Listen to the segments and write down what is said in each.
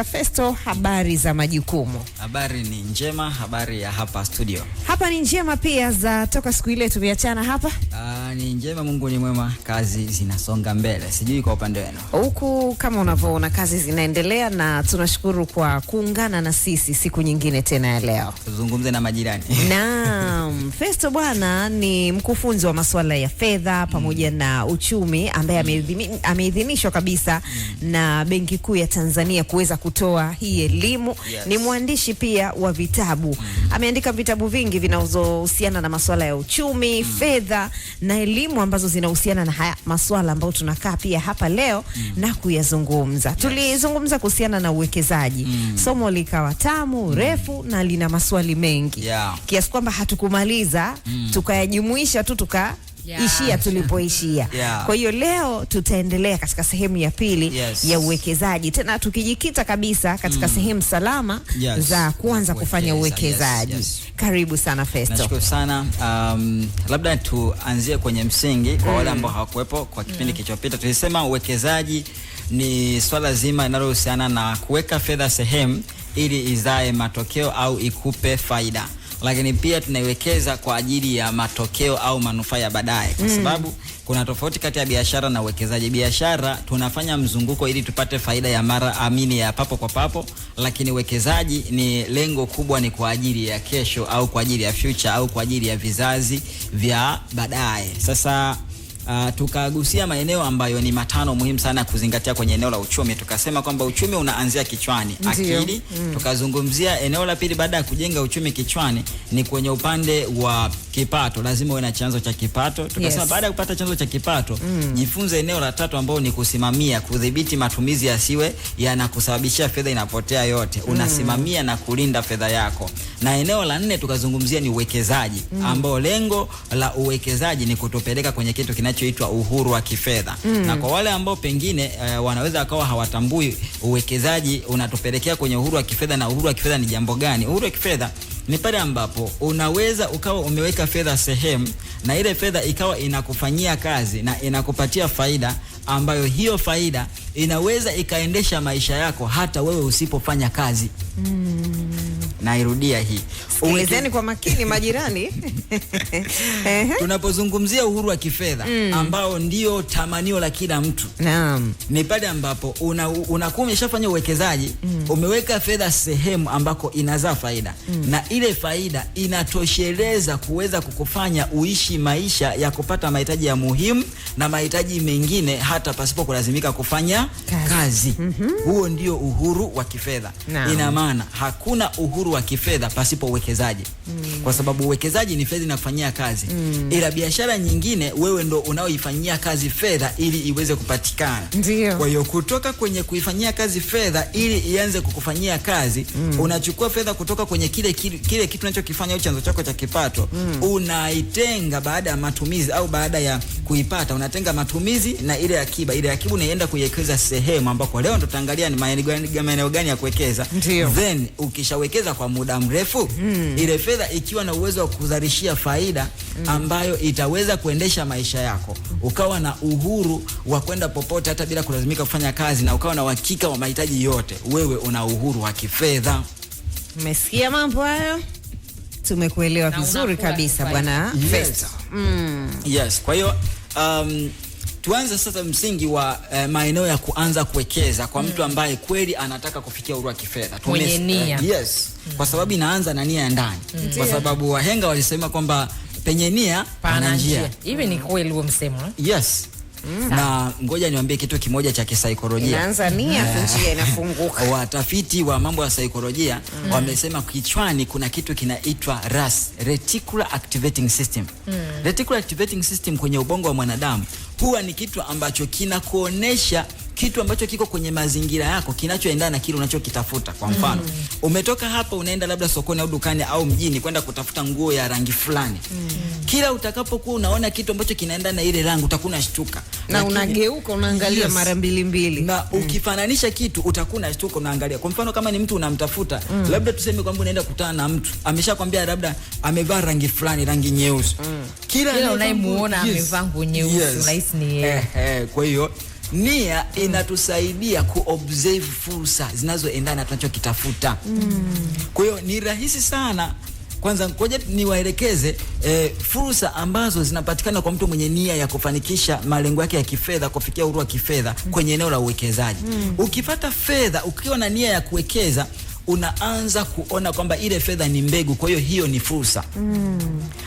Festo, habari za majukumu? Habari ni njema, habari ya hapa studio. Hapa ni njema pia, za toka siku ile tumeachana hapa. Ni njema, Mungu ni mwema, kazi zinasonga mbele. Sijui kwa upande wenu. Huku kama unavyoona kazi zinaendelea, na tunashukuru kwa kuungana na sisi siku nyingine tena ya leo. Tuzungumze na majirani. Naam, Festo bwana ni mkufunzi wa masuala ya fedha pamoja na uchumi ambaye ameidhinishwa kabisa na Benki Kuu ya Tanzania kuweza kutoa hii elimu. Yes. Ni mwandishi pia wa vitabu. Ameandika vitabu vingi vinazohusiana na masuala ya uchumi, fedha na elimu ambazo zinahusiana na haya masuala ambayo tunakaa pia hapa leo na kuyazungumza. Yes. Tulizungumza kuhusiana na uwekezaji. Somo likawa tamu, refu na lina maswali mengi. Yeah. Kiasi kwamba hatukumaliza, tukayajumuisha tu ishia tulipoishia. Yeah. Kwa hiyo leo tutaendelea katika sehemu ya pili. Yes. ya uwekezaji, tena tukijikita kabisa katika sehemu salama. Yes. za kuanza kufanya uwekezaji. Yes. Karibu sana Festo. Nashukuru sana. Labda tuanzie kwenye msingi kwa wale ambao hawakuwepo kwa kipindi kilichopita. Tulisema uwekezaji ni swala zima linalohusiana na kuweka fedha sehemu ili izae matokeo au ikupe faida. Lakini pia tunaiwekeza kwa ajili ya matokeo au manufaa ya baadaye, kwa sababu kuna tofauti kati ya biashara na uwekezaji. Biashara tunafanya mzunguko ili tupate faida ya ya papo kwa papo, lakini uwekezaji ni lengo kubwa, ni kwa ajili ya kesho au kwa ajili ya future au kwa ajili ya vizazi vya baadaye. Sasa tukagusia maeneo ambayo ni matano muhimu sana kuzingatia kwenye eneo la uchumi. Tukasema kwamba uchumi unaanzia kichwani, akili. Tukazungumzia eneo la pili baada ya kujenga uchumi kichwani ni kwenye upande wa kipato. Lazima uwe na chanzo cha kipato. Tukasema baada ya kupata chanzo cha kipato, jifunze eneo la tatu ambao ni kusimamia, kudhibiti matumizi yasiwe yanakusababishia fedha inapotea yote. Unasimamia na kulinda fedha yako. Na eneo la nne tukazungumzia ni uwekezaji, ambao lengo la uwekezaji ni kutupeleka kwenye kitu kinachoitwa uhuru wa kifedha. Na kwa wale ambao pengine wanaweza akawa hawatambui uwekezaji unatupelekea kwenye uhuru wa kifedha, na uhuru wa kifedha ni jambo gani? Uhuru wa kifedha ni pale ambapo unaweza ukawa umeweka fedha sehemu na ile fedha ikawa inakufanyia kazi na inakupatia faida, ambayo hiyo faida inaweza ikaendesha maisha yako hata wewe usipofanya kazi. Nairudia hii. Sikilizeni kwa makini majirani. Tunapozungumzia uhuru wa kifedha ambao ndio tamanio la kila mtu. Naam. Ni pale ambapo unakuwa umeshafanya uwekezaji, umeweka fedha sehemu ambako inazaa faida, na ile faida inatosheleza kuweza kukufanya uishi maisha ya kupata mahitaji ya muhimu na mahitaji mengine hata pasipo kulazimika kufanya kazi. Huo ndio uhuru wa kifedha. Ina maana hakuna uhuru wa kifedha pasipo uwekezaji. Kwa sababu uwekezaji ni fedha inafanyia kazi. Ila biashara nyingine wewe ndo unaoifanyia kazi fedha ili iweze kupatikana. Ndiyo. Kwa hiyo kutoka kwenye kuifanyia kazi fedha ili ianze kukufanyia kazi, unachukua fedha kutoka kwenye kile kitu unachokifanya au chanzo chako cha kipato, unaitenga baada ya matumizi au baada ya kuipata, unatenga matumizi na ile akiba. Ile akiba unaenda kuiwekeza sehemu ambako leo ndo tutaangalia ni maeneo gani ya kuwekeza. Then ukishawekeza kwa muda mrefu, ile fedha ikiwa na uwezo wa kuzalishia faida ambayo itaweza kuendesha maisha yako, ukawa na uhuru wa kwenda popote hata bila kulazimika kufanya kazi, na ukawa na uhakika wa mahitaji yote, wewe una uhuru wa kifedha. Umesikia mambo hayo? Tumekuelewa vizuri kabisa bwana Festo. Yes. Kwa hiyo tuanze sasa msingi wa maeneo ya kuanza kuwekeza kwa mtu ambaye kweli anataka kufikia uhuru wa kifedha. Mwenye nia. Yes. Kwa sababu inaanza na nia ya ndani. Kwa sababu wahenga walisema kwamba penye nia pana njia. Hivi ni kweli huo msemo? Yes. Na ngoja niwaambie kitu kimoja cha kisaikolojia. Inaanza nia, njia inafunguka. Watafiti wa mambo ya saikolojia wamesema kichwani kuna kitu kinaitwa RAS, Reticular Activating System. Reticular Activating System kwenye ubongo wa mwanadamu huwa ni kitu ambacho kinakuonesha kitu ambacho kiko kwenye mazingira yako kinachoendana na kile unachokitafuta. Kwa mfano, umetoka hapa unaenda labda sokoni au dukani au mjini kwenda kutafuta nguo ya rangi fulani. Kila utakapokuwa unaona kitu ambacho kinaendana na ile rangi utakuwa unashtuka. Na unageuka unaangalia mara mbili. Na ukifananisha kitu utakuwa unashtuka unaangalia. Kwa mfano kama ni mtu unamtafuta, labda tuseme kwamba unaenda kukutana na mtu, ameshakwambia labda amevaa rangi fulani, rangi nyeusi. Kila unayemuona amevaa nguo nyeusi unahisi ni yeye. Kwa hiyo nia inatusaidia kuobserve fursa zinazoendana na tunachokitafuta. Kwa hiyo ni rahisi sana. Kwanza ngoja niwaelekeze fursa ambazo zinapatikana kwa mtu mwenye nia ya kufanikisha malengo yake ya kifedha, kufikia uhuru wa kifedha kwenye eneo la uwekezaji. Ukipata fedha ukiwa na nia ya kuwekeza, unaanza kuona kwamba ile fedha ni mbegu, kwa hiyo hiyo ni fursa.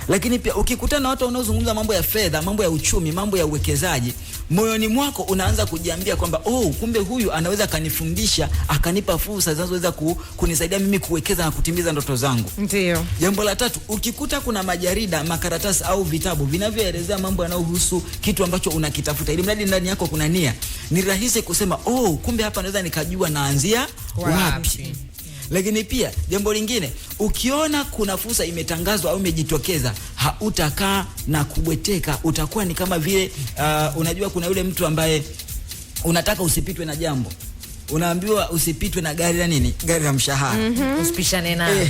Lakini pia ukikutana na watu wanaozungumza mambo ya fedha, mambo ya uchumi, mambo ya uwekezaji, moyoni mwako unaanza kujiambia kwamba kumbe huyu anaweza kanifundisha, akanipa fursa zinazoweza kunisaidia mimi kuwekeza na kutimiza ndoto zangu. Ndio. Jambo la tatu, ukikuta kuna majarida, makaratasi au vitabu vinavyoelezea mambo yanayohusu kitu ambacho unakitafuta, ili mradi ndani yako kuna nia, ni rahisi kusema kumbe hapa naweza nikajua naanzia wapi. Lakini pia jambo lingine, ukiona kuna fursa imetangazwa au imejitokeza, hautakaa na kubweteka. Utakuwa ni kama vile unajua kuna yule mtu ambaye unataka usipitwe na jambo. Unaambiwa usipitwe na gari la nini? Gari la mshahara. Usipishane nayo.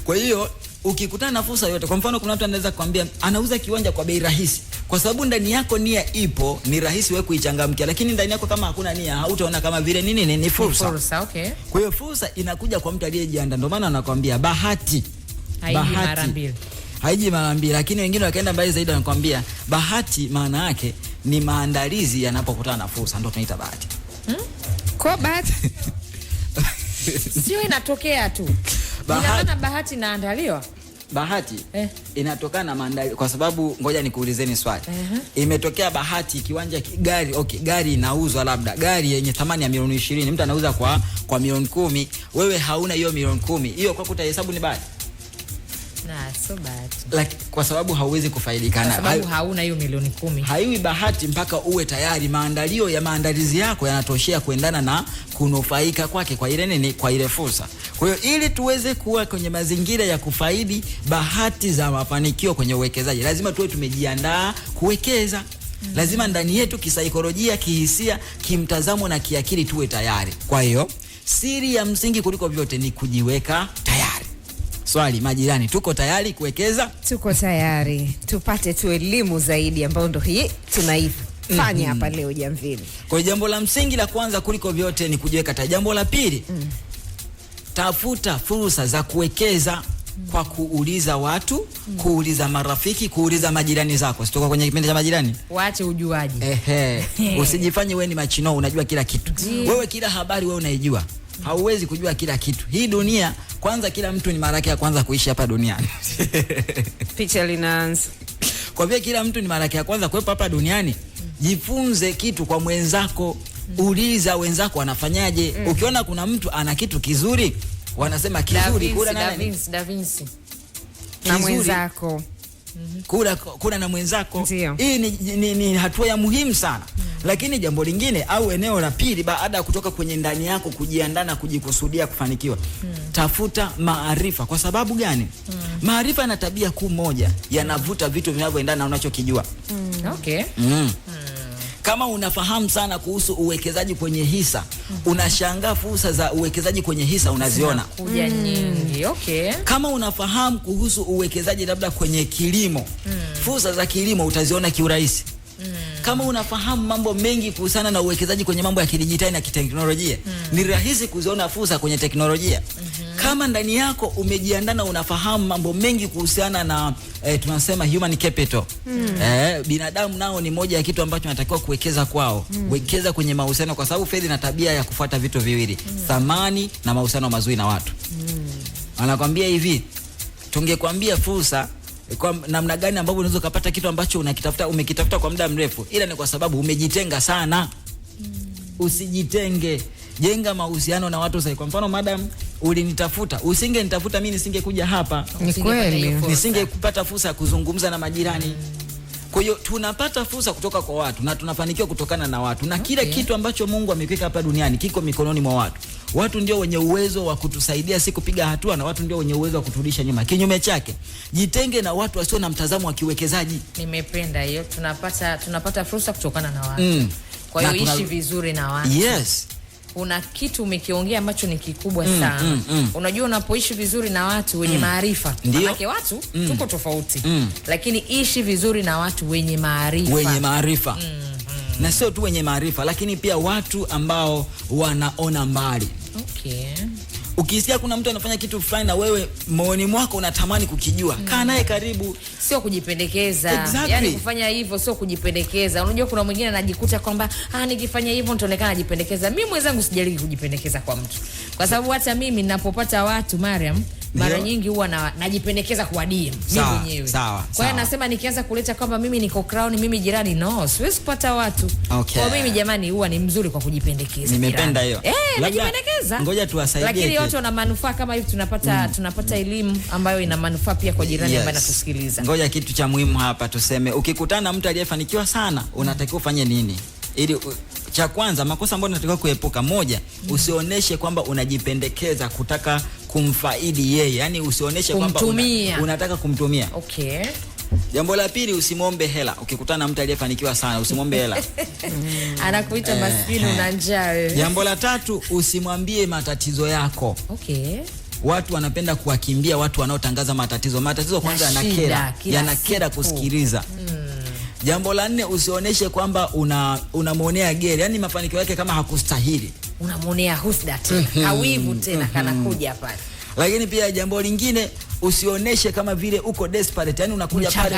Kwa hiyo ukikutana na fursa yote, kwa mfano kuna mtu anaweza kuambia anauza kiwanja kwa bei rahisi, kwa sababu ndani yako nia ipo, ni rahisi wewe kuichangamkia. Lakini ndani yako kama hakuna nia, hautaona kama vile ni fursa. Fursa, okay. Kwa hiyo fursa inakuja kwa mtu aliyejiandaa. Ndio maana anakuambia bahati haiji mara mbili. Lakini wengine wakaenda mbali zaidi, wanakuambia bahati maana yake ni maandalizi yanapokutana na fursa, ndio tunaita bahati. Kwa bahati sio inatokea tu. Ina maana bahati inaandaliwa. Bahati inatokana na maandalizi, kwa sababu ngoja nikuulizeni swali. Imetokea bahati kiwanja gari, gari inauzwa, labda gari yenye thamani ya milioni 20, mtu anauza kwa milioni 10, wewe hauna hiyo milioni 10. Hiyo kwako utahesabu ni bahati? So bahati. Kwa sababu hauwezi kufaidika nayo. Kwa sababu hauna hiyo milioni 10. Haiwi bahati mpaka uwe tayari, maandalizi yako yanatoshea kuendana na kunufaika kwake kwa ile nini, kwa ile fursa. Kwa hiyo ili tuweze kuwa kwenye mazingira ya kufaidi bahati za mafanikio kwenye uwekezaji, lazima tuwe tumejiandaa kuwekeza. Lazima ndani yetu kisaikolojia, kihisia, kimtazamo na kiakili tuwe tayari. Kwa hiyo siri ya msingi kuliko vyote ni kujiweka tayari. Swali, majirani, tuko tayari kuwekeza? Tuko tayari. Tupate tu elimu zaidi ambayo ndio hii tunaifanya hapa leo Jamvini. Kwa jambo la msingi la kwanza kuliko vyote ni kujiweka tayari. Jambo la pili, tafuta fursa za kuwekeza kwa kuuliza watu, kuuliza marafiki, kuuliza majirani zako. Sitoka kwenye kipindi cha majirani. Waache ujuaji. Usijifanye wewe ni machino unajua kila kitu. Wewe kila habari wewe unaijua. Hauwezi kujua kila kitu. Hii dunia, kwanza kila mtu ni mara yake ya kwanza kuishi hapa duniani. Picha linaanza. Kwa vile kila mtu ni mara yake ya kwanza kuwepo hapa duniani, jifunze kitu kwa mwenzako. Uliza wenzako wanafanyaje. Ukiona kuna mtu ana kitu kizuri, wanasema kizuri kula na Da Vinci. Na mwenzako. Kula na mwenzako. Hii ni hatua ya muhimu sana. Lakini jambo lingine au eneo la pili, baada ya kutoka kwenye ndani yako kujiandaa na kujikusudia kufanikiwa, tafuta maarifa. Kwa sababu gani? Maarifa yana tabia kuu moja, yanavuta vitu vinavyoendana na unachokijua. Kama unafahamu sana kuhusu uwekezaji kwenye hisa, unashangaa fursa za uwekezaji kwenye hisa unaziona kuja nyingi. Kama unafahamu kuhusu uwekezaji labda kwenye kilimo, fursa za kilimo utaziona kiurahisi. Kama unafahamu mambo mengi kuhusiana na uwekezaji kwenye mambo ya kidijitali na kiteknolojia, ni rahisi kuziona fursa kwenye teknolojia. Kama ndani yako umejiandaa na unafahamu mambo mengi kuhusiana na tunasema human capital. Binadamu nao ni moja ya kitu ambacho natakiwa kuwekeza kwao. Wekeza kwenye mahusiano, kwa sababu fedha ina tabia ya kufuata vitu viwili, thamani na mahusiano mazuri na watu. Anakuambia hivi, tungekwambia fursa kwa namna gani ambavyo unaweza kupata kitu ambacho umekitafuta kwa muda mrefu, ila ni kwa sababu umejitenga sana. Usijitenge, jenga mahusiano na watu sahihi. Kwa mfano, madam ulinitafuta, usingenitafuta mimi nisingekuja hapa. Ni kweli. Nisingekupata fursa ya kuzungumza na majirani. Kwa hiyo tunapata fursa kutoka kwa watu na tunafanikiwa kutokana na watu. Na kila kitu ambacho Mungu amekiweka hapa duniani kiko mikononi mwa watu. Watu ndio wenye uwezo wa kutusaidia si kupiga hatua, na watu ndio wenye uwezo wa kuturudisha nyuma. Kinyume chake, jitenge na watu wasio na mtazamo wa kiwekezaji. Nimependa hiyo. Tunapata fursa kutokana na watu. Kwa hiyo ishi vizuri na watu. Yes. Una kitu umekiongea ambacho ni kikubwa sana. Unajua, unapoishi vizuri na watu wenye maarifa, maana watu tuko tofauti, lakini ishi vizuri na watu wenye maarifa. Na sio tu wenye maarifa, lakini pia watu ambao wanaona mbali. Okay. Ukisikia kuna mtu anafanya kitu fulani na wewe moyoni mwako unatamani kukijua, kaa naye karibu. Sio kujipendekeza. Exactly. Yani kufanya hivyo sio kujipendekeza. Unajua kuna mwingine anajikuta kwamba nikifanya hivyo nitaonekana najipendekeza. Mimi mwenzangu sijaliki kujipendekeza kwa mtu. Kwa sababu hata mimi ninapopata watu Mariam, mara nyingi huwa najipendekeza kwa DM mimi mwenyewe. Kwa hiyo nasema nikianza kuleta kwamba mimi niko crown, mimi jirani, no, siwezi kupata watu. Okay. Kwa mimi jamani huwa ni mzuri kwa kujipendekeza. Nimependa hiyo. Najipendekeza. Ngoja tuwasaidie. Lakini watu wana manufaa kama hivi tunapata elimu ambayo ina manufaa pia kwa jirani ambaye anatusikiliza. Ngoja kitu cha muhimu hapa tuseme, ukikutana na mtu aliyefanikiwa sana, unatakiwa ufanye nini? Ili cha kwanza, makosa ambayo unatakiwa kuepuka, moja, usioneshe kwamba unajipendekeza kutaka kumfaidi yeye. Yani usioneshe kwamba unataka kumtumia. Okay. Jambo la pili, usimwombe hela. Ukikutana na mtu aliyefanikiwa sana, usimwombe hela. Anakuita maskini una njaa wewe. Jambo la tatu, usimwambie matatizo yako. Okay. Watu wanapenda kuwakimbia watu wanaotangaza matatizo. Matatizo kwanza yanakera kusikiliza. Jambo la nne, usioneshe kwamba unamuonea gere, yani mafanikio yake kama hakustahili. Unamuonea husda tena, hawivu tena kanakuja pale. Lakini pia jambo lingine, usioneshe kama vile uko desperate, yani unakuja pale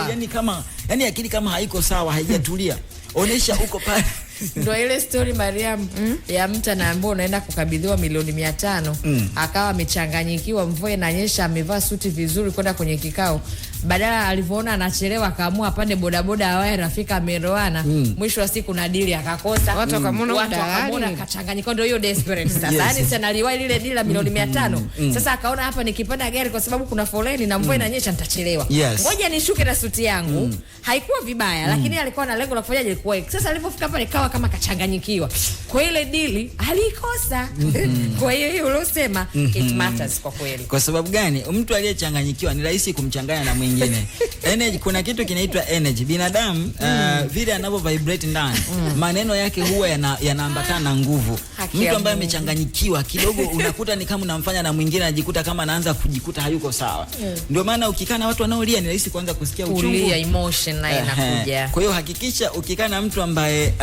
yani kama akili kama haiko sawa, haijatulia. Onesha uko pale. Ndio ile story Mariam ya mtu anaambiwa unaenda kukabidhiwa milioni 500, akawa amechanganyikiwa, mvua inanyesha, amevaa suti vizuri kwenda kwenye kikao. Badala alivyoona anachelewa akaamua apande bodaboda awae rafika ameroana. Mwisho wa siku na deal akakosa. Watu wakamwona akachanganyikiwa, ndio hiyo desperate sasa. Yani sana aliwahi lile deal la milioni 500. Sasa akaona hapa nikipanda gari kwa sababu kuna foleni na mvua inanyesha nitachelewa. Ngoja nishuke na suti yangu. Haikuwa vibaya, lakini alikuwa na lengo la kufanyaje ilikuwa. Sasa alipofika pale kawa kama kachanganyikiwa. Kwa ile deal alikosa. Kwa hiyo uliosema it matters kwa kweli. Kwa sababu gani? Mtu aliyechanganyikiwa ni rahisi kumchanganya na mwingine. Energy, kuna kitu kinaitwa energy. Binadamu vile anavyo vibrate ndani, maneno yake huwa yanaambatana na nguvu. Mtu ambaye amechanganyikiwa kidogo unakuta ni kama unamfanya na mwingine anajikuta kama anaanza kujikuta hayuko sawa. Ndio maana ukikaa na watu wanaolia ni rahisi kuanza kusikia uchungu. Kulia, emotion na inakuja. Kwa hiyo hakikisha ukikaa na mtu ambaye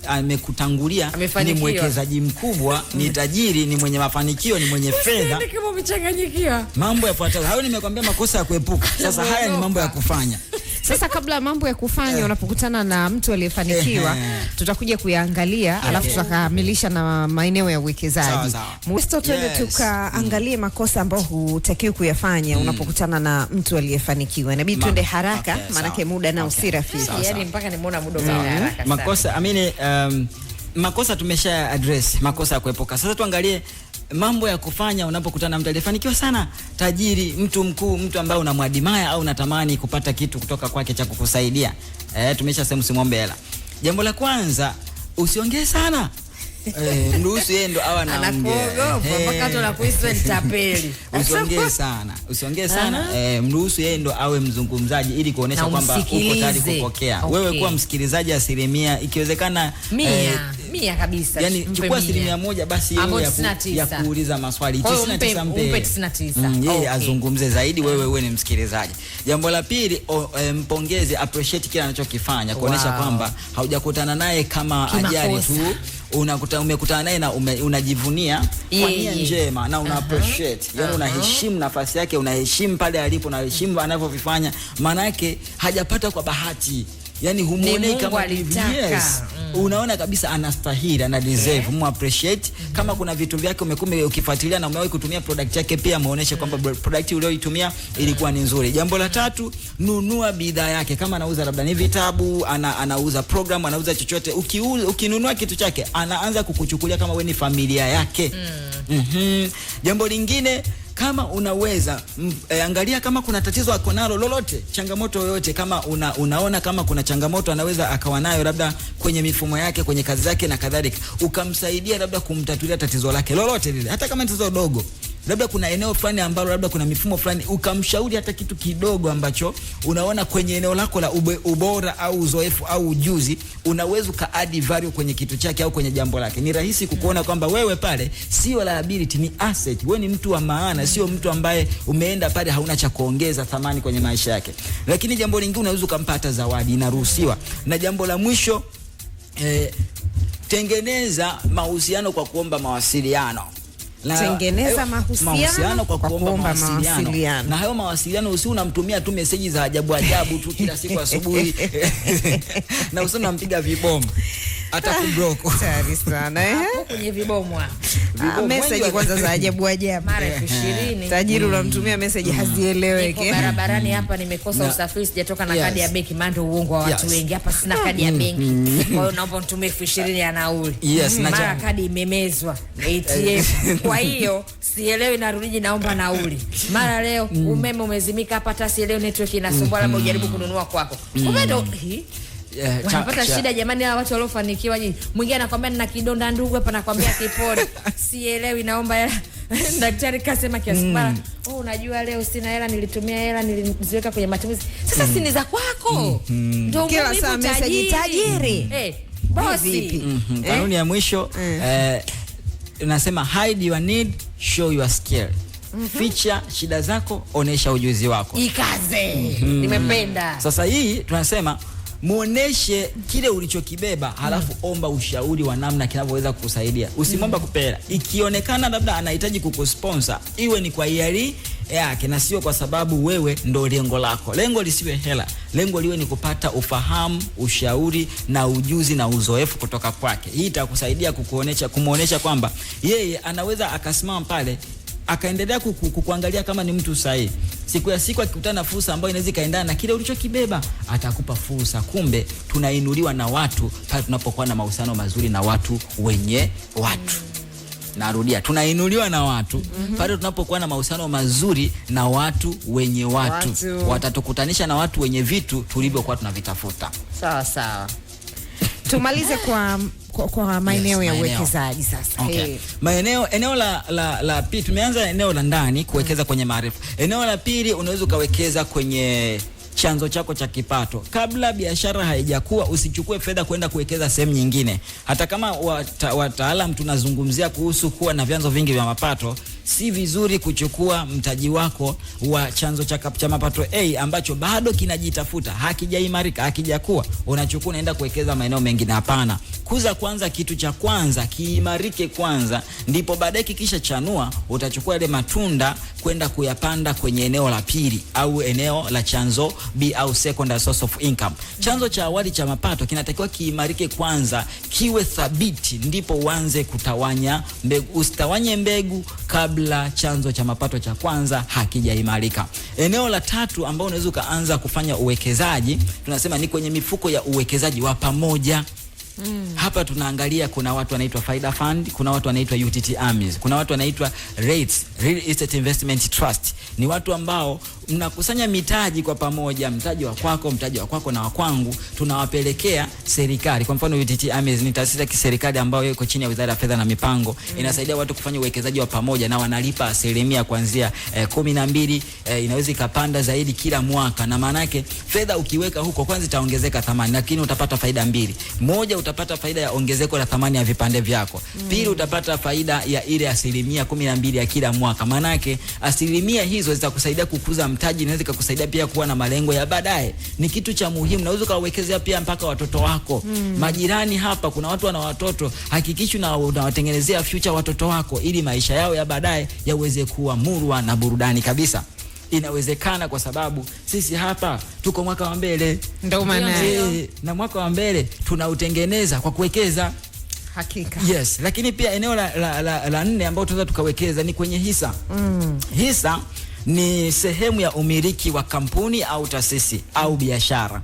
amekutangulia, ni mwekezaji mkubwa, ni tajiri, ni mwenye mafanikio, ni mwenye fedha. Kama umechanganyikiwa, mambo yafuatayo. Hayo nimekwambia makosa ya kuepuka. Sasa haya ni mambo ya kufanya. Sasa kabla mambo ya kufanya, unapokutana na mtu aliyefanikiwa, tutakuja kuyaangalia, alafu tutakamilisha na maeneo ya uwekezaji. Mwisto, twende tukaangalie makosa ambayo hutakiwi kuyafanya unapokutana na mtu aliyefanikiwa. Inabidi twende haraka, maana muda nao si rafiki. Yaani mpaka nimeona muda umeenda haraka. Makosa, makosa tumesha address, makosa ya kuepuka. Sasa tuangalie mambo ya kufanya unapokutana na mtu aliyefanikiwa sana, tajiri, mtu mkuu, mtu ambaye unamwadimaya au unatamani kupata kitu kutoka kwake cha kukusaidia. Tumesha sema usimwombe hela. Jambo la kwanza, usiongee sana. Mruhusu yeye ndo awe anaongea. Anakuogopa mpaka tu anakuhisi tapeli. Usiongee sana. Mruhusu yeye ndo awe mzungumzaji ili kuonesha kwamba uko tayari kupokea. Wewe kuwa msikilizaji asilimia, ikiwezekana 100 kabisa. Yani chukua 100 basi yeye ya kuuliza maswali. 99 mpe. Yeye azungumze zaidi, wewe ni msikilizaji. Jambo la pili, mpongeze, appreciate kile anachokifanya, kuonesha kwamba haujakutana naye kama ajali tu. Umekutana naye na unajivunia kwa nia njema na una appreciate. Yani unaheshimu nafasi yake, unaheshimu pale alipo, unaheshimu anavyovifanya. Maana yake hajapata kwa bahati. Yani humuonei kama yes. Unaona kabisa anastahili, ana deserve, appreciate. Kama kuna vitu vyake umekuwa ukifuatilia na umewahi kutumia product yake, pia muoneshe kwamba product uliyoitumia ilikuwa ni nzuri. Jambo la tatu, nunua bidhaa yake. Kama anauza labda ni vitabu, anauza program, anauza chochote, ukinunua kitu chake, anaanza kukuchukulia kama wewe ni familia yake. Jambo lingine, kama unaweza angalia kama kuna tatizo ako nalo lolote, changamoto yoyote, kama unaona kama kuna changamoto anaweza akawa nayo labda kwenye mifumo yake, kwenye kazi zake na kadhalika, ukamsaidia labda kumtatulia tatizo lake lolote lile, hata kama tatizo dogo. Labda kuna eneo fulani ambalo labda kuna mifumo fulani, ukamshauri hata kitu kidogo ambacho unaona kwenye eneo lako la ubora au uzoefu au ujuzi, unaweza ka add value kwenye kitu chake au kwenye jambo lake. Ni rahisi kukuona kwamba wewe pale sio liability, ni asset. Wewe ni mtu wa maana, sio mtu ambaye umeenda pale hauna cha kuongeza thamani kwenye maisha yake. Lakini jambo lingine, unaweza kumpata zawadi, inaruhusiwa. Na jambo la mwisho, tengeneza mahusiano kwa kuomba mawasiliano. Tengeneza mahusiano kwa kuomba mawasiliano. Na hayo mawasiliano usi unamtumia tu meseji za ajabu tu kila siku asubuhi. Na usi unampiga vibomu. Hata kubroko. Tayari sana hapo kwenye vibomu message kwanza za ajabu mara 20. Tajiri unamtumia message hazieleweki. Niko barabarani hapa nimekosa usafiri sijatoka na kadi ya benki, mando uongo wa watu wengi hapa, sina kadi ya benki. Kwa hiyo naomba nitumie 20 ya nauli. Mara kadi imemezwa ATM. Kwa hiyo sielewi narudiji, naomba nauli. Mara leo umeme umezimika hapa, hata sielewi network inasumbua, labda ujaribu kununua kwako. Kumbe ndo wanapata shida jamani, hawa watu waliofanikiwa nyinyi. Mwingine anakuambia nina kidonda ndugu hapa, nakwambia kipone. Sielewi, naomba hela. Daktari kasema kiasi fulani. Unajua leo sina hela, nilitumia hela niliziweka kwenye matumizi. Sasa si ni za kwako. Ndio kila saa message tajiri. Bosi. Kanuni ya mwisho unasema hide your need, show your skill. Ficha shida zako, onesha ujuzi wako. Ikaze. Nimependa. Sasa hii tunasema muoneshe kile ulichokibeba, halafu omba ushauri wa namna kinavyoweza kukusaidia. Usimomba kupera. Ikionekana labda anahitaji kukusponsor, iwe ni kwa hiari yake na sio kwa sababu wewe ndo lengo lako. Lengo lisiwe hela. Lengo liwe ni kupata ufahamu, ushauri na ujuzi na uzoefu kutoka kwake. Hii itakusaidia kumuonesha kwamba yeye anaweza akasimama pale akaendelea kukuangalia kama ni mtu sahihi. Siku ya siku akikutana na fursa ambayo inaweza kaendana na kile ulichokibeba, atakupa fursa. Kumbe tunainuliwa na watu pale tunapokuwa na mahusiano mazuri na watu wenye watu. Narudia, tunainuliwa na watu pale tunapokuwa na mahusiano mazuri na watu wenye watu. Watatukutanisha na watu wenye vitu tulivyokuwa tunavitafuta. Sawa sawa. Tumalize kwa maeneo ya uwekezaji sasa. Okay. Eneo la pili tumeanza eneo la ndani kuwekeza kwenye maarifa. Eneo la pili unaweza ukawekeza kwenye chanzo chako cha kipato. Kabla biashara haijakuwa, usichukue fedha kwenda kuwekeza sehemu nyingine. Hata kama wataalamu tunazungumzia kuhusu kuwa na vyanzo vingi vya mapato, si vizuri kuchukua mtaji wako wa chanzo cha mapato A ambacho bado kinajitafuta, hakijaimarika, hakijakuwa, unachukua unaenda kuwekeza maeneo mengine. Hapana. Kuza kwanza kitu cha kwanza, kiimarike kwanza, ndipo baadaye kikisha chanua utachukua ile matunda kwenda kuyapanda kwenye eneo la pili au eneo la chanzo B au secondary source of income. Chanzo cha awali cha mapato kinatakiwa kiimarike kwanza, kiwe thabiti, ndipo uanze kutawanya mbegu. Usitawanye mbegu kabla chanzo cha mapato cha kwanza hakijaimarika. Eneo la tatu ambao unaweza kuanza kufanya uwekezaji, tunasema ni kwenye mifuko ya uwekezaji wa pamoja. Hapa tunaangalia kuna watu wanaitwa Faida Fund, kuna watu wanaitwa UTT AMIS, kuna watu wanaitwa REITs, Real Estate Investment Trust. Ni watu ambao mnakusanya mitaji kwa pamoja, mtaji wa kwako na wa kwangu, tunawapelekea serikali. Kwa mfano UTT AMIS ni taasisi ya kiserikali ambayo iko chini ya Wizara ya Fedha na Mipango. Inasaidia watu kufanya uwekezaji wa pamoja na wanalipa asilimia kuanzia 12, inaweza ikapanda zaidi kila mwaka. Na maana yake fedha ukiweka huko kwanza itaongezeka thamani, lakini utapata faida mbili. Moja, utapata faida ya ongezeko la thamani ya vipande vyako. Pili, utapata faida ya ile asilimia 12 ya kila mwaka. Maana yake asilimia hizo zitakusaidia kukuza mtaji, inaweza kukusaidia pia kuwa na malengo ya baadaye. Ni kitu cha muhimu. Unaweza kuwekezea pia mpaka watoto wako. Majirani hapa kuna watu wana watoto, hakikisha unawatengenezea future watoto wako ili maisha yao ya baadaye yaweze kuwa murwa na burudani kabisa. Inawezekana kwa sababu sisi hapa tuko mwaka wa mbele. Ndio maana na mwaka wa mbele tunautengeneza kwa kuwekeza. Hakika. Yes, lakini pia eneo la nne ambao tunaweza tukawekeza ni kwenye hisa. Hisa ni sehemu ya umiliki wa kampuni au taasisi au biashara.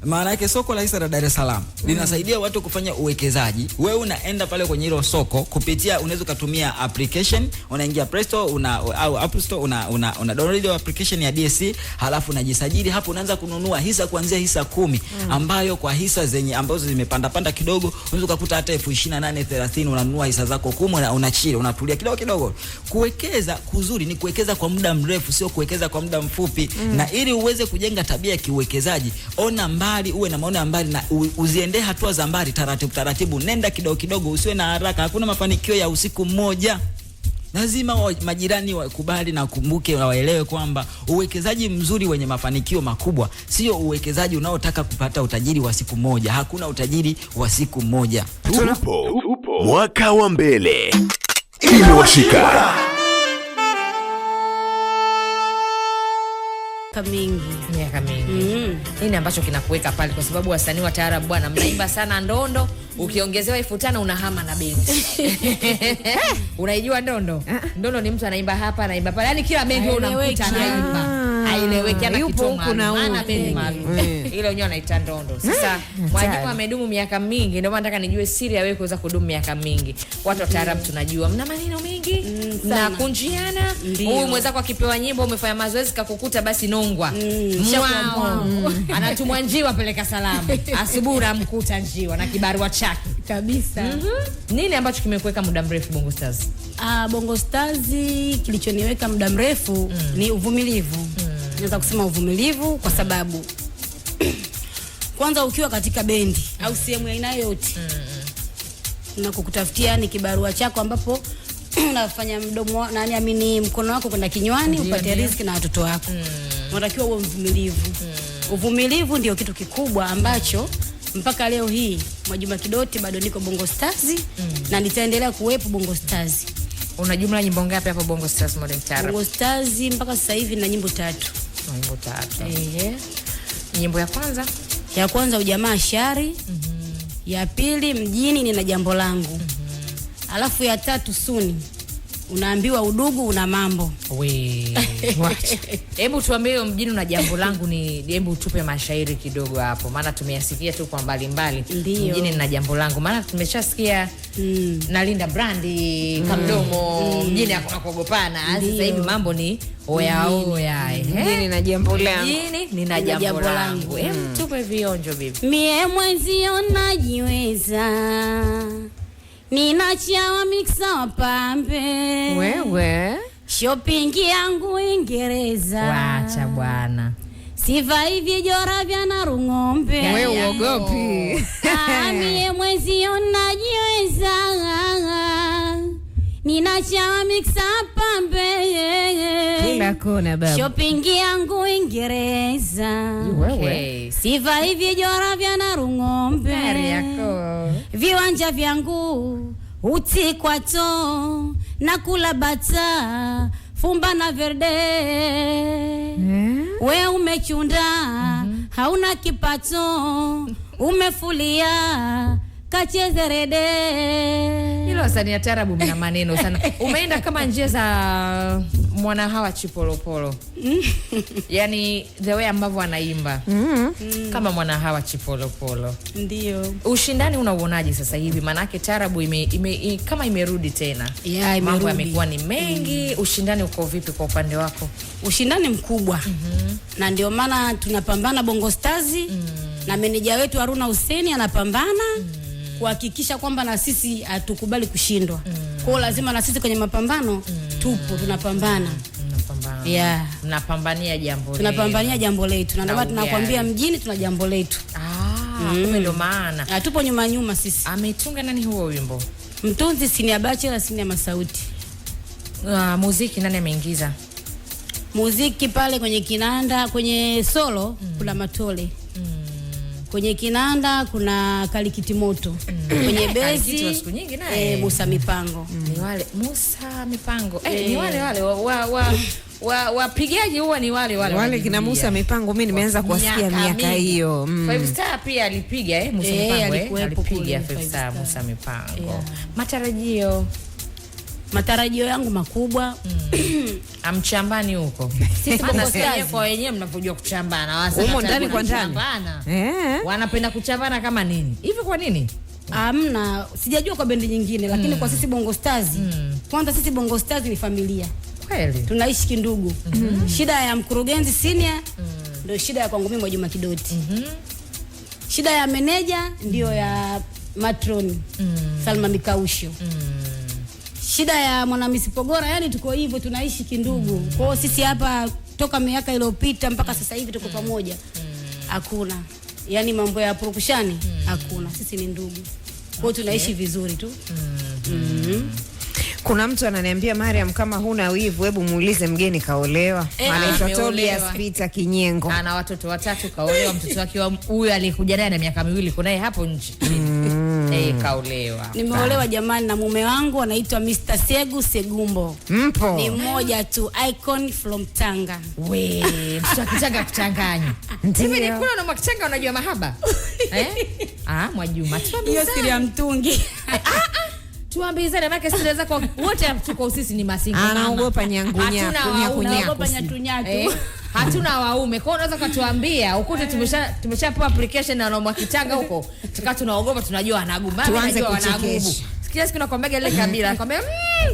Maana yake soko la hisa la Dar es Salaam linasaidia watu kufanya uwekezaji. Wewe unaenda pale kwenye hilo soko kupitia, unaweza kutumia application, unaingia Play Store au App Store, una download application ya DSE, halafu unajisajili hapo, unaanza kununua hisa kuanzia hisa 10 ambayo kwa hisa zenye ambazo zimepanda kidogo unaweza kukuta hata 28-30 unanunua hisa zako 10 na unachile, unatulia kidogo. Kuwekeza kuzuri ni kuwekeza kwa muda mrefu, sio kuwekeza kwa muda mfupi. Na ili uweze kujenga tabia ya kiuwekezaji, ona mbali, uwe na maono ya mbali na uziende hatua za mbali taratibu. Nenda kidogo, usiwe na haraka. Hakuna mafanikio ya usiku mmoja. lazima majirani wakubali na kumbuke na waelewe kwamba uwekezaji mzuri wenye mafanikio makubwa sio uwekezaji unaotaka kupata utajiri wa siku moja. Hakuna utajiri wa siku moja. Tupo mwaka wa mbele. Imewashika miaka mingi. Nini ambacho kinakuweka pale? Kwa sababu wasanii wa taarabu bwana, mnaimba sana ndondo, ukiongezewa 5,000 unahama na bendi. Unaijua ndondo? Ndondo ni mtu anaimba hapa, anaimba pale. Yaani kila bendi unamkuta anaimba. Haieleweki, ana kitu maana bendi maalum. Ile wenyewe wanaita ndondo. Sasa Mwajuma amedumu miaka mingi, ndio maana nataka nijue siri ya wewe kuweza kudumu miaka mingi. Watu wa taarabu tunajua mna maneno mengi na kunjiana. Huyu mwenzako akipewa nyimbo umefanya mazoezi kakukuta basi nongwa. Anatumwa njiwa peleka salamu. Asubuhi unamkuta njiwa na kibarua chake kabisa. Nini ambacho kimekuweka muda mrefu Bongo Stars? Bongo Stars kilichoniweka muda mrefu ni uvumilivu. Naweza kusema uvumilivu kwa sababu kwanza ukiwa katika bendi au sehemu ya aina yoyote na kukutafutia ni kibarua chako ambapo unafanya mdomo mkono wako kwenda kinywani upate riziki na watoto wako. Unatakiwa uwe mvumilivu. Uvumilivu ndio kitu kikubwa ambacho mpaka leo hii Mwajuma Kidoti bado niko Bongo Stars na nitaendelea kuwepo Bongo Stars. Una jumla nyimbo ngapi hapo Bongo Stars Modern Taarab? Bongo Stars mpaka sasa hivi na nyimbo 3. Nyimbo 3. Nyimbo ya kwanza? Ya kwanza Ujamaa Shari. Ya pili Mjini Nina Jambo Langu. Alafu ya 3 Suni. Unaambiwa udugu una mambo. Hebu tuambie Mjini Una Jambo Langu ni, hebu tupe mashairi kidogo hapo. Maana tumeyasikia tu kwa mbali. Mjini Nina Jambo Langu. Maana tumeshasikia nalinda brandi, kamdomo, mjini hakuna kuogopana. Sasa hivi mambo ni oya. Mjini Nina Jambo Langu. Mjini Nina Jambo Langu. Tupe vionjo bibi. Mie mwenzio najiweza. Ninachawa mixa wapambe. Wewe shopping yangu Uingereza. Wacha bwana. Siva hivi jora vya na Rung'ombe. Wewe uogopi. Mie mwenzio najiweza. Ninachawa mixa wapambe. Kila kona baba. Shopping yangu Uingereza. Wewe siva hivi jora vya na Rung'ombe. Viwanja vyangu utikwato na kula bata fumba na verde. We umechunda hauna kipato umefulia kacheze rede. Hilo wasanii wa taarabu mna maneno sana. Umeenda kama njia za Mwana Hawa Chipolopolo. Yaani the way ambavyo anaimba. Kama Mwana Hawa Chipolopolo. Ndio. Ushindani unauonaje sasa hivi? Manake taarabu kama imerudi tena. Mambo yamekuwa ni mengi. Ushindani uko vipi kwa upande wako? Ushindani mkubwa. Na ndio maana tunapambana Bongo Stars na meneja wetu Haruna Hussein anapambana kuhakikisha kwamba na sisi hatukubali kushindwa. Kwa lazima na sisi kwenye mapambano tupo tunapambana. Mnapambania jambo letu. Tunapambania jambo letu. Na ndio tunakwambia Mjini tuna jambo letu. Ndio maana. Tupo nyuma sisi. Ametunga nani huo wimbo? Mtunzi Sini Bachelor, Sini Masauti. Muziki nani ameingiza? Muziki pale kwenye kinanda, kwenye solo kuna Matole. Kwenye kinanda kuna Kalikiti Moto. Kwenye bezi siku nyingi naye Musa Mipango. Ni wale Musa Mipango. Ni wale wapigaji huwa ni wale kina Musa Mipango. Mimi nimeanza kuwasikia miaka hiyo. 5 Star pia alipiga Musa Mipango alipiga 5 Star Musa Mipango. Matarajio yangu makubwa amchambani huko. Sisi kwa wenyewe mnapojua kuchambana. Humo ndani kwa ndani. Wanapenda kuchambana kama nini? Hivi kwa nini? Hamna, sijajua kwa bendi nyingine lakini kwa sisi Bongo Stars, kwanza sisi Bongo Stars ni familia. Kweli. Tunaishi kindugu. Shida ya mkurugenzi senior ndio shida ya kwangu mimi Mwajuma Kidoti. Shida ya meneja ndio ya Matron Salma Mikausho. Shida ya Mwanamisi Pogora, yani tuko hivyo tunaishi kindugu. Kwa hiyo sisi hapa toka miaka iliyopita mpaka sasa hivi tuko pamoja. Hakuna. Yani mambo ya purukushani hakuna. Sisi ni ndugu. Kwa hiyo tunaishi vizuri tu. Kuna mtu ananiambia Mariam, kama huna wivu hebu muulize mgeni kaolewa. Anaitwa Tobias Peter Kinyengo. Ana watoto 3, kaolewa. Mtoto wake huyu alikuja naye na miaka 2 kunaye hapo nje. Kaolewa. Nimeolewa jamani na mume wangu anaitwa Mr. Segu Segumbo. Mpo. Ni mmoja tu, icon from Tanga. We, mtoto akitanga kuchanganya. Hivi ni kuna na Mwakitanga unajua mahaba? Mwajuma. Hiyo siri ya mtungi. Tuambizane maana siri zako wote tuko sisi ni masingo. Anaogopa nyangunya. Anaogopa nyatu. Hatuna waume. Kwa hiyo unaweza kutuambia ukute tumeshapewa application na Mwakitanga huko. Tukaa tunaogopa, tunajua anaguba. Tuanze kuchekesha. Sikia siku nakwambia ile kabila. Nakwambia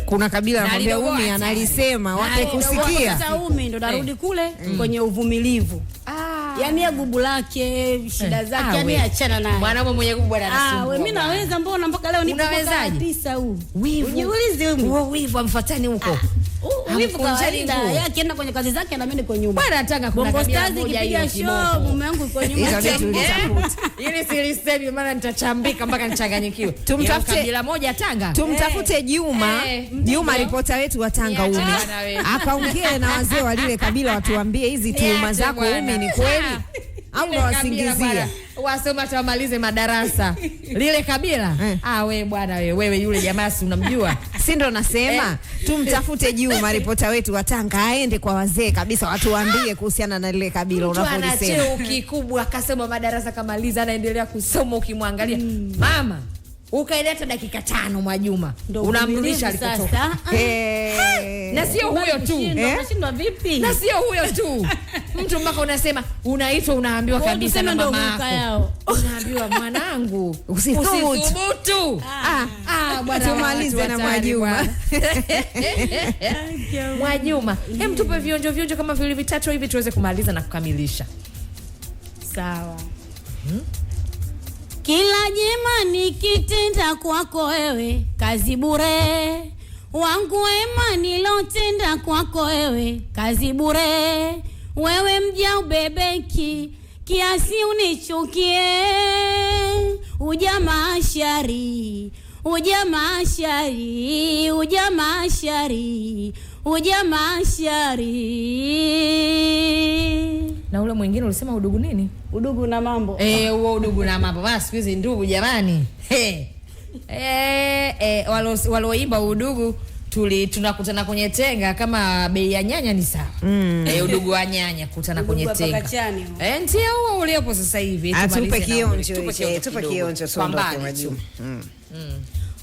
kuna kabila anakwambia Umi analisema wape kusikia. Sasa Umi ndo narudi kule kwenye uvumilivu. Yaani ya gubu lake, shida zake, yani achana naye. Mwanaume mwenye gubu bwana anasumbua. Mimi naweza, mbona mpaka leo nipo kwa 9 huu. Ujiulize wivu amfuatani huko. Wivu kawaida. Yeye akienda kwenye kazi zake na mimi niko nyuma. Bwana anataka kuna Bongo Stars ikipiga show, mume wangu yuko nyuma. Ili silisemi maana nitachambika mpaka nichanganyikiwe. Tumtafute kabila moja Tanga. Tumtafute Juma. Juma ripota wetu wa Tanga Umi. Akaongea na wazee wa lile kabila watuambie hizi tuhuma zako Umi ni kweli au ndo wasingizia. Wasema tuamalize madarasa. Lile kabila? We bwana wewe yule jamaa si unamjua? Si ndo nasema tumtafute Juma ripota wetu wa Tanga aende kwa wazee kabisa watuambie kuhusiana na lile kabila unapolisema. Ana cheo kikubwa akasema madarasa kamaliza anaendelea kusoma ukimwangalia. Mama ukaileta dakika 5 Mwajuma. Unamrudisha alikotoka. Na sio huyo tu. Unashindwa vipi? Na sio huyo tu. Mtu mpaka unasema unaitwa unaambiwa kabisa na mama yako. Unaambiwa mwanangu usithubutu. Bwana tumalize na Mwajuma. Mwajuma, tupe vionjo kama vile 3 hivi tuweze kumaliza na kukamilisha. Sawa. Kila jema nikitenda kwako wewe, kazi bure. Wangu wema nilotenda kwako wewe, kazi bure. Wewe mja ubebeki, kiasi unichukie. Ujamaa shari, ujamaa shari, ujamaa shari, ujamaa shari. Na ule mwingine ulisema udugu nini? Udugu na mambo. Huo udugu na mambo. Basi siku hizi ndugu jamani. Walioimba udugu tunakutana kwenye tenga kama bei ya nyanya ni sawa. Udugu wa nyanya kutana kwenye tenga. Ndio huo uliopo sasa hivi. Tupe kionjo tuondoke Mwajuma.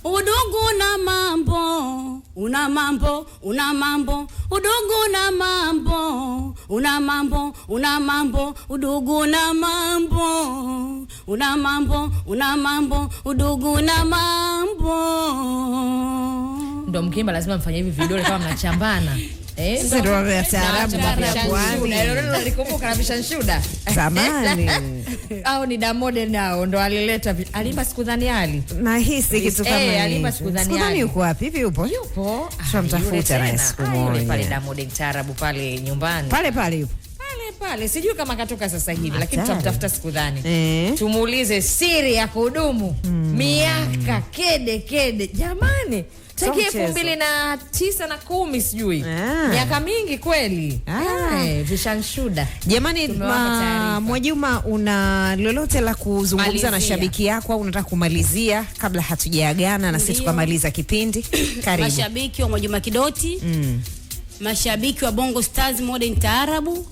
Udugu na mambo, una mambo, una mambo, udugu na mambo, una mambo, una mambo, udugu na mambo, una mambo, una mambo, udugu na mambo. Ndo mkimba lazima mfanye hivi vidole kama mnachambana. Sasa ndo ya taarabu ya pwani. Ndio nilikumbuka na Vishanshuda. Zamani. Au ni Damode nao ndo alileta alimba sikudhani ali. Nahisi kitu kama hicho. Alimba sikudhani ali. Sikudhani yuko wapi? Hivi yupo? Yupo. Tunamtafuta na siku moja. Pale Damode taarabu pale nyumbani. Pale yupo. Pale sijui kama katoka sasa hivi lakini tutamtafuta sikudhani. Tumuulize siri ya kudumu miaka kede jamani. Tangia 2009 na 10 sijui. Miaka mingi kweli. Vishanshuda. Jamani, Mwajuma, una lolote la kuzungumza na shabiki yako au unataka kumalizia kabla hatujaagana na sisi tukamaliza kipindi? Karibu. Mashabiki wa Mwajuma Kidoti, mashabiki wa Bongo Stars Modern Taarabu,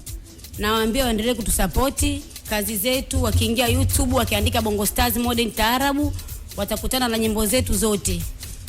nawaambia waendelee kutusapoti kazi zetu. Wakiingia YouTube wakiandika Bongo Stars Modern Taarabu watakutana na nyimbo zetu zote.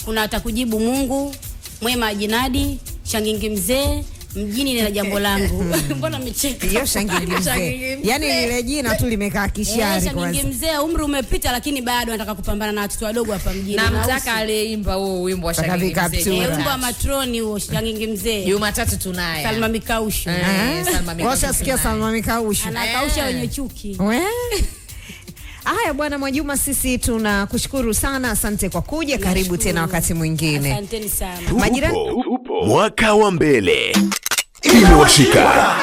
Kuna atakujibu Mungu, Mwema Jinadi, Shangingi Mzee, Mjini na Jambo Langu. Mbona umecheka? Hiyo Shangingi Mzee. Yaani lile jina tu limekaa kishari kwanza. Shangingi Mzee umri umepita lakini bado anataka kupambana na watoto wadogo hapa mjini. Na mtaka aliyeimba huo wimbo wa Shangingi Mzee. Wimbo wa matroni huo Shangingi Mzee. Jumatatu tunaye. Salma Mikaushu. Salma Mikaushu. Washa sikia Salma Mikaushu. Anakausha wenye chuki. Haya bwana Mwajuma, sisi tunakushukuru sana, asante kwa kuja. Karibu tena wakati mwingine. Asanteni sana. Tupo mwaka wa mbele. Imewashika.